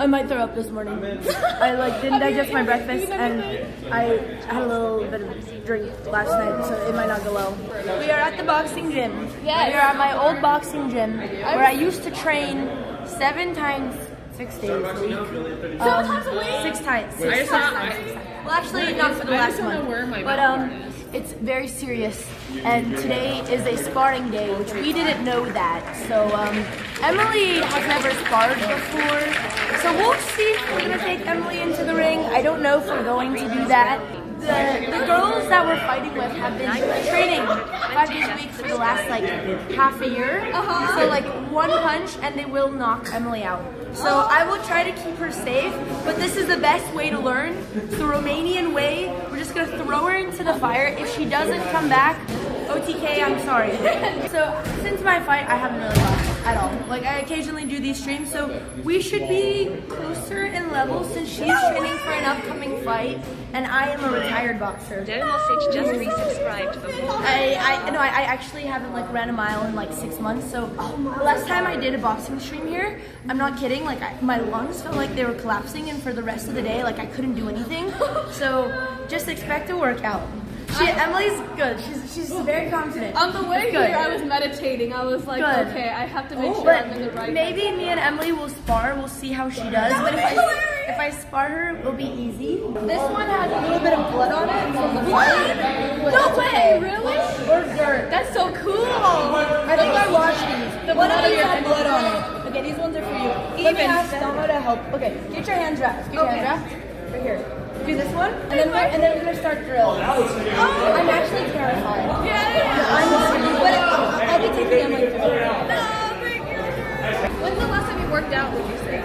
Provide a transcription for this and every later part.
I might throw up this morning. I didn't digest my breakfast and I had a little bit of drink last night, so it might not go well. We are at the boxing gym. Yes. We are at my old boxing gym where I used to train 7 times 6 days a week. 7 times a week? 6 times. 6 times. Well, actually, not for the last month. But it's very serious, and today is a sparring day, which we didn't know that. So Emily has never sparred before, so we'll see if we're gonna take Emily into the ring. I don't know if we're going to do that. The girls that we're fighting with have been training 5 days a week for the last half a year. So one punch and they will knock Emily out. So I will try to keep her safe, but this is the best way to learn. It's the Romanian way. We're just gonna throw her into the fire. If she doesn't come back, OTK, I'm sorry. So since my fight, I haven't really boxed at all. I occasionally do these streams, so we should be closer in level since she's training for an upcoming fight, and I am a retired boxer. Message just resubscribed before. I actually haven't ran a mile in 6 months. So the last time I did a boxing stream here, I'm not kidding. My lungs felt like they were collapsing, and for the rest of the day, I couldn't do anything. So just expect a workout. Emily's good. She's very confident. On the way here, I was meditating. I was like, okay, I have to make sure I'm in the right. Maybe me and Emily will spar. We'll see how she does. But if I spar her, it will be easy. This one has a little bit of blood on it from the fight. No way, really? Or dirt. That's so cool. I think I washed these. One of these had blood on it. Okay, these ones are for you. Let me ask Damo to help. Okay, get your hands wrapped. Get your hands wrapped. Right here. Do this one, and then we're gonna start drills. I'm actually terrified. I'll be taking them When's the last time you worked out, would you say?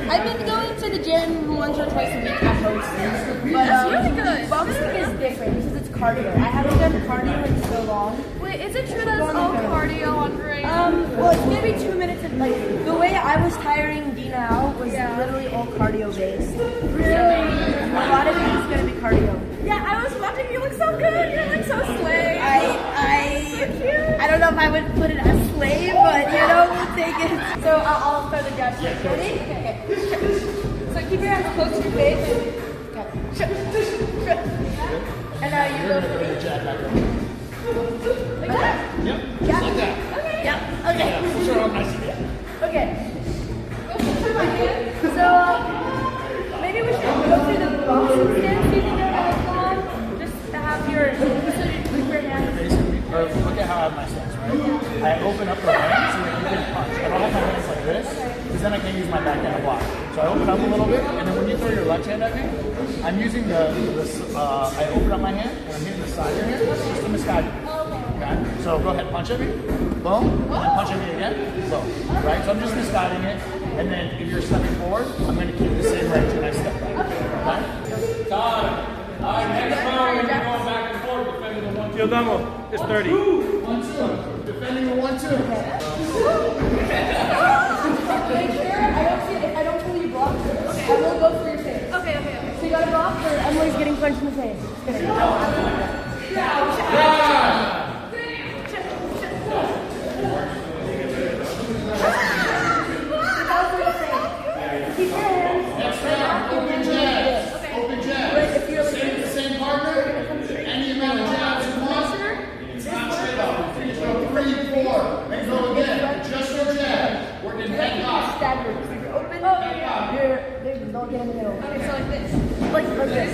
I've been going to the gym once or twice a week at most. That's really good. Boxing is different because it's cardio. I haven't done cardio in so long. Wait, is it true that it's all cardio on grade? Well, it's maybe 2 minutes of the way I was tiring Dina out was literally all cardio based. Really? A lot of it is gonna be cardio. Yeah, I was watching. You look so good. You're so slay. I don't know if I would put it as slave, but we'll take it. So I'll start the jab. Ready? Okay. So keep your hands close to your face. Okay. And now you go for the jab back. Like that? Yep. Yeah. Like that. Okay. Yeah. Okay. Yeah, for sure, I'm nice. Okay. So maybe we should go through the boxing stance. Do you think that would help? Just to have your hands. Or look at how I have my stance, right? I open up the hands so that you can punch. I don't have my hands like this, because then I can't use my back hand to block. So I open up a little bit, and then when you throw your left hand at me, I'm using I open up my hand, and I'm hitting the side of here, just to misguide you. Okay? So go ahead, punch at me, boom, and punch at me again, boom. Right? So I'm just misguiding it, and then if you're stepping forward, I'm going to keep the same range when I step back. Okay? Time. All right, next round, we're going back and forth defending the 1-2. Damo, it's 30. 1-2. Defending the 1-2. Make sure I don't feel you block. I will go for your face. Okay. So you gotta block, or Emily's getting punched in the face. Just kidding. Keep your hands. Next round, open jabs. Open jabs. Same partner. Any amount of jabs you want. Not straight up. 3, 4. Then go again. Just your jab. Working head up. Staggered. Open. Don't get in the middle. Okay, so like this. Like this.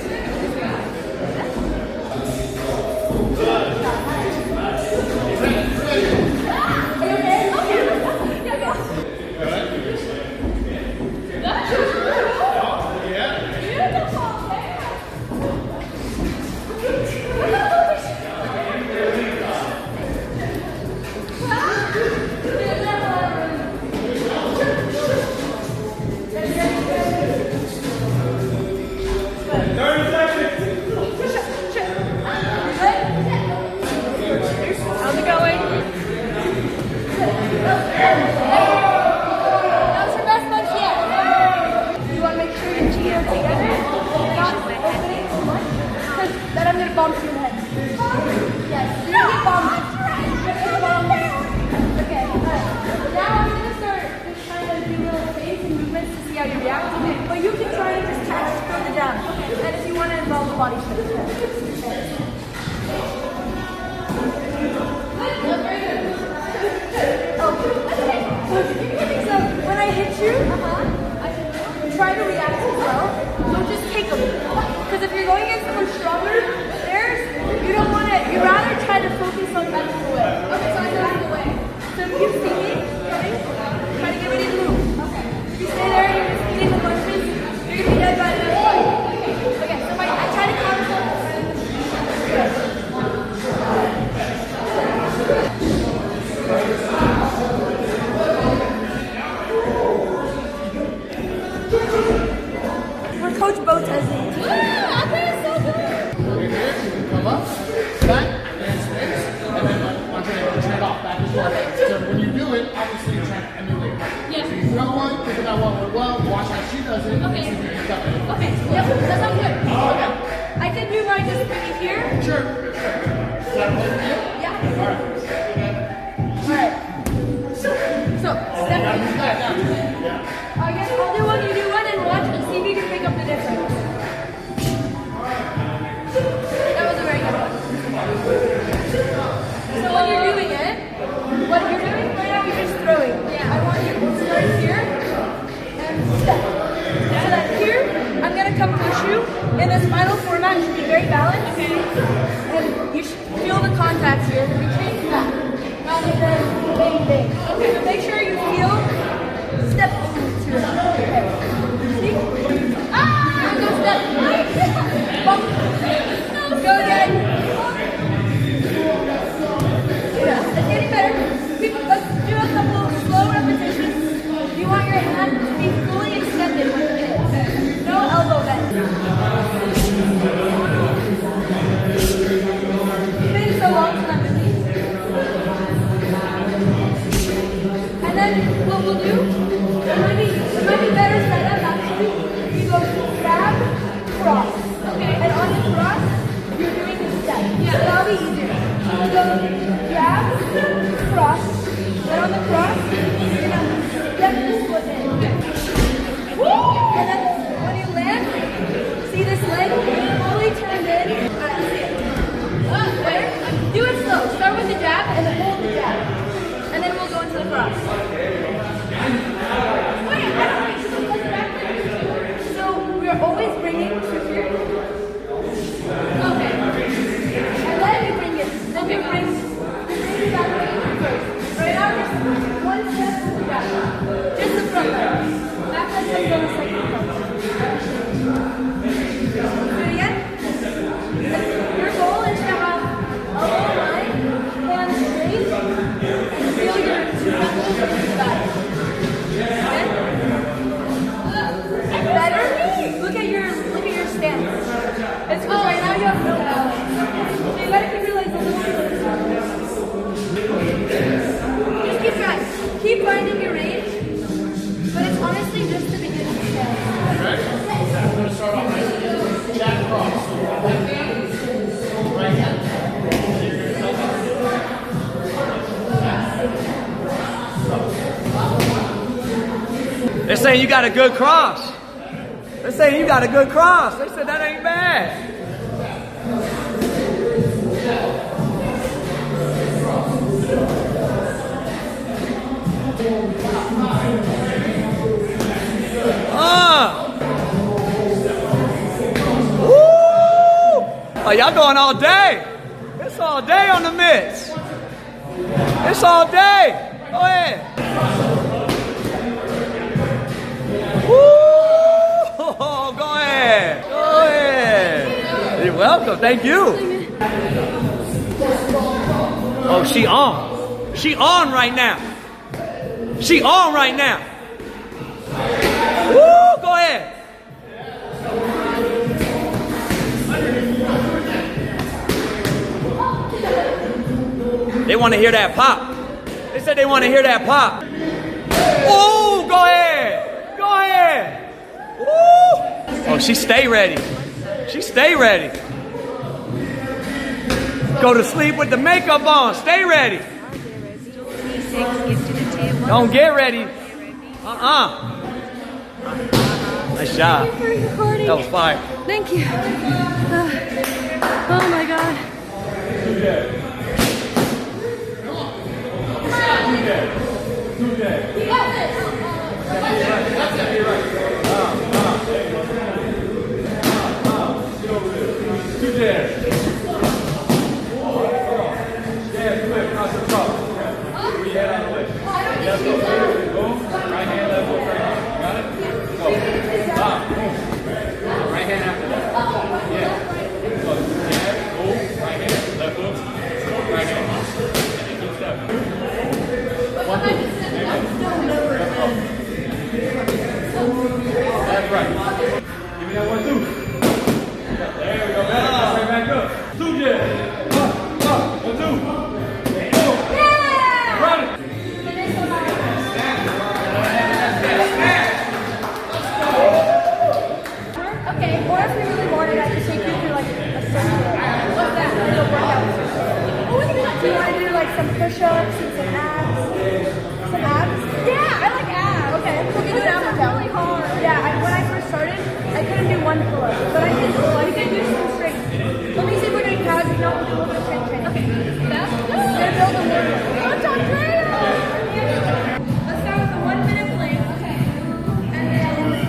see how you react. But you can try and just catch from the jab. And if you want to involve the body shot, so when I hit you, try to react as well. Don't just take them. Because if you're going against someone stronger, you don't want to, you rather try to focus on back away. Okay, so I go out of the way. So if you see me coming, try to get ready to move. Okay. If you stay there and you're just eating the punches, you're going to be dead by the next one. Okay, so I try to counter focus. We're Coach Botez. Come up, back, and spins, and then once you're able to turn it off, back as well. So when you do it, obviously you're trying to emulate her. Yes. So you throw one, think about what went well, watch how she does it, Okay. and see if you can cut it. Okay, yep, that sounds good. Okay. I can do mine just maybe here. Sure. Is that okay for you? Yeah. Alright. Alright. So, step I guess I'll do one, you do one, and watch and see if you can pick up the difference. That was a very good one. So when you're doing it, what you're doing right now, you're just throwing. Yeah. I want you to start here and step. So that here, I'm going to come push you. In the spinal format, you should be very balanced. Okay. And you should feel the contact here. You change that. Rather than bang, bang. Okay. So make sure you feel step over to it. Okay. See? Ah! Go step. Bump. Go again. Yeah, it's getting better. Let's do a couple of slow repetitions. You want your hand to be fully extended when you hit. No elbow bend. You've been so long to that release. And then what we'll do, it might be better set up actually. You go grab, cross. Okay. And on the cross, you're doing the step. Yeah. So that'll be easier. You go grab, cross. Then on the cross, you're gonna step this foot in. And then when you land, see this leg fully turned in. Alright, let's see it. There. Do it slow. Start with the jab and then hold the jab. And then we'll go into the cross. Wait, I don't think so. Let's back there. So we're always bringing to here. Okay. And then you bring it. Then you bring it back first. Right now, just one step to the back. Just the front leg. Back leg comes on the second front. Do it again. Your goal is to have elbow line, hands straight, and feel your two knuckles to the side. Okay? Better? Look at your stance. It's because right now you have no balance. So you gotta keep your legs a little bit. Just keep trying. Keep finding your range. But it's honestly just the beginning step. Ready? I'm going to start off nice. Jab cross. Left hand. Right hand. They're saying you got a good cross. They're saying you got a good cross. They said that ain't bad. Woo! Oh, y'all going all day. It's all day on the mitts. It's all day. Go ahead. Woo! Go ahead. Go ahead. You're welcome. Thank you. Oh, she on. She on right now. She on right now. Woo! Go ahead. They want to hear that pop. They said they want to hear that pop. Oh, go ahead. Go ahead. Woo! Oh, she stay ready. She stay ready. Go to sleep with the makeup on. Stay ready. Don't get ready. Nice job. Thank you for recording. That was fire. Thank you. Oh my God. That's right. Give me that 1, 2. There we go. Right back up. 2 jabs. Up, 1, 2. Yeah! Run it. Okay, or if you really wanted, I could take you through like a circuit. What's that? A little workout. Oh, do you want to do like some push-ups and some abs? Some abs? Yeah, I like abs. Okay, we can do an ab workout. Really hard. Yeah, when I first started, I couldn't do 1 pull-up, but I can do some strength. Let me see if we're doing calves. If not, we'll do a little bit of strength training. Okay, that's good. They're building more. Let's start with the 1 minute plank. Okay. And then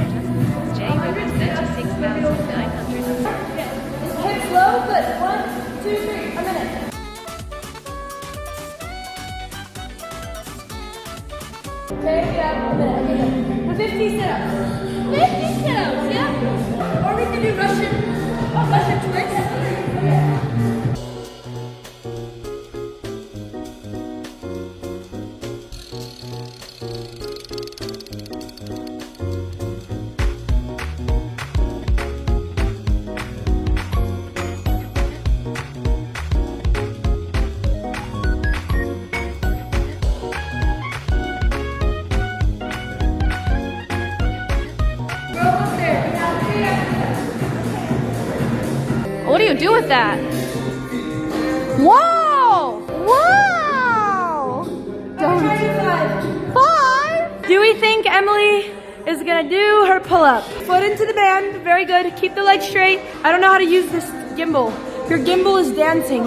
Jay with 36,900. hit slow, good. 1, 2, 3, a minute. Okay, yeah, a minute. Okay, good. 50 sit-ups. 50 sit-ups, yeah. Or we can do Russian twists. Okay. What do you do with that? Wow! Wow! Five? Do we think Emily is gonna do her pull-up? Foot into the band, very good. Keep the legs straight. I don't know how to use this gimbal. Your gimbal is dancing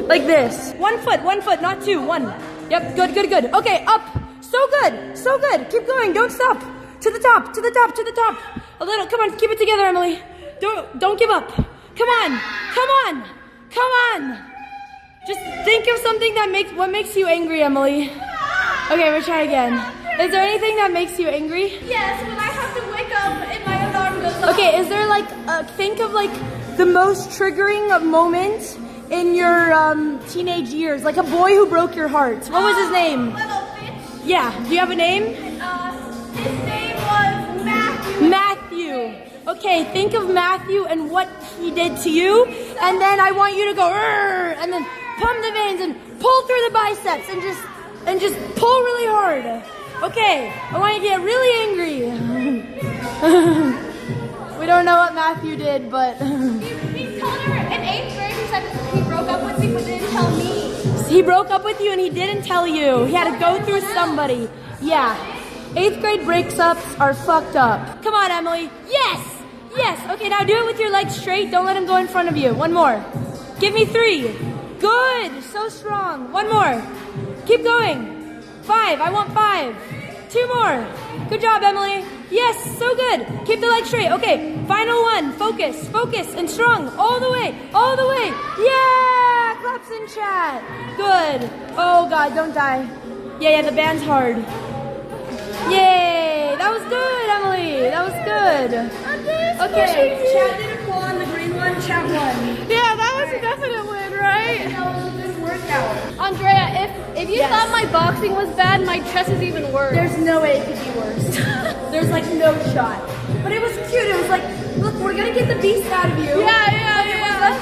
like this. 1 foot, not 2, 1. Yep, good, good, good. Okay, up. So good, so good. Keep going, don't stop. To the top, to the top, to the top. A little, come on, keep it together, Emily. Don't give up. Come on, come on, come on. Just think of something that makes you angry, Emily. Okay, we'll try again. Is there anything that makes you angry? Yes, when I have to wake up and my alarm goes off. Okay, is there like, think of like the most triggering moment in your teenage years? Like a boy who broke your heart. What was his name? Little bitch. Yeah, do you have a name? His name was Matthew. Matthew. Okay, think of Matthew and what he did to you, and then I want you to go, "Rrr," and then pump the veins and pull through the biceps and just pull really hard. Okay, I want you to get really angry. We don't know what Matthew did, but He told her in 8th grade, he said he broke up with me, but didn't tell me. he broke up with you and he didn't tell you. He had to go through somebody. Yeah. 8th grade breakups are fucked up. Come on, Emily. Yes! Yes! Okay, now do it with your legs straight. Don't let him go in front of you. 1 more. Give me 3. Good! So strong. 1 more. Keep going. 5. I want 5. 2 more. Good job, Emily. Yes, so good. Keep the legs straight. Okay, final 1. Focus, focus, and strong. All the way, all the way. Yeah! Claps in chat. Good. Oh, God, don't die. Yeah, the band's hard. Yay! That was good, Emily. That was good. Okay, chat did a pull on the green one. Chat won. Yeah, that was a definite win, right? That was a good workout. Andrea, if you thought my boxing was bad, my chest is even worse. There's no way it could be worse. There's like no shot. But it was cute. It was like, look, we're gonna get the beast out of you. Yeah.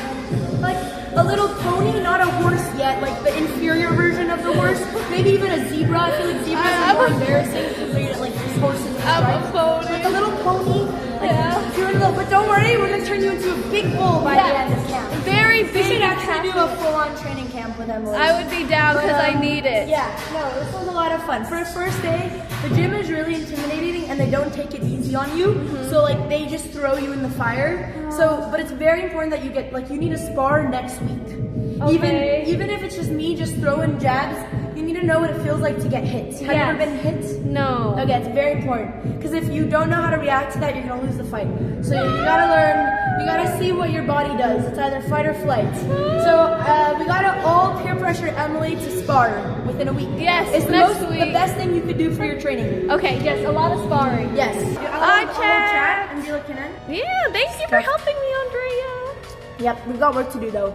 Like a little pony, not a horse yet, like the inferior version of the horse. Maybe even a zebra. I feel like zebras are more embarrassing compared to like these horses. I'm a pony. Like a little pony. Like, but don't worry, we're gonna turn you into a big bull by the end of camp. Very big. We should actually do a full-on training camp with Emily. I would be down because I need it. Yeah, no, this was a lot of fun. For a first day, the gym is really intimidating and they don't take it easy on you. So like they just throw you in the fire. So, but it's very important that you get, like you need to spar next week. Okay. Even if it's just me just throwing jabs, you need to know what it feels like to get hit. Have you ever been hit? No. Okay, it's very important. Because if you don't know how to react to that, you're gonna lose the fight. So you gotta learn, you gotta see what your body does. It's either fight or flight. So we gotta all peer pressure Emily to spar within a week. Yes, It's next the week. best thing you could do for your training. Okay, yes, a lot of sparring. Yes. Hi, Chad. And Dila Kinnan. Yeah, thank you for helping me, Andrea. Yep, we've got work to do though.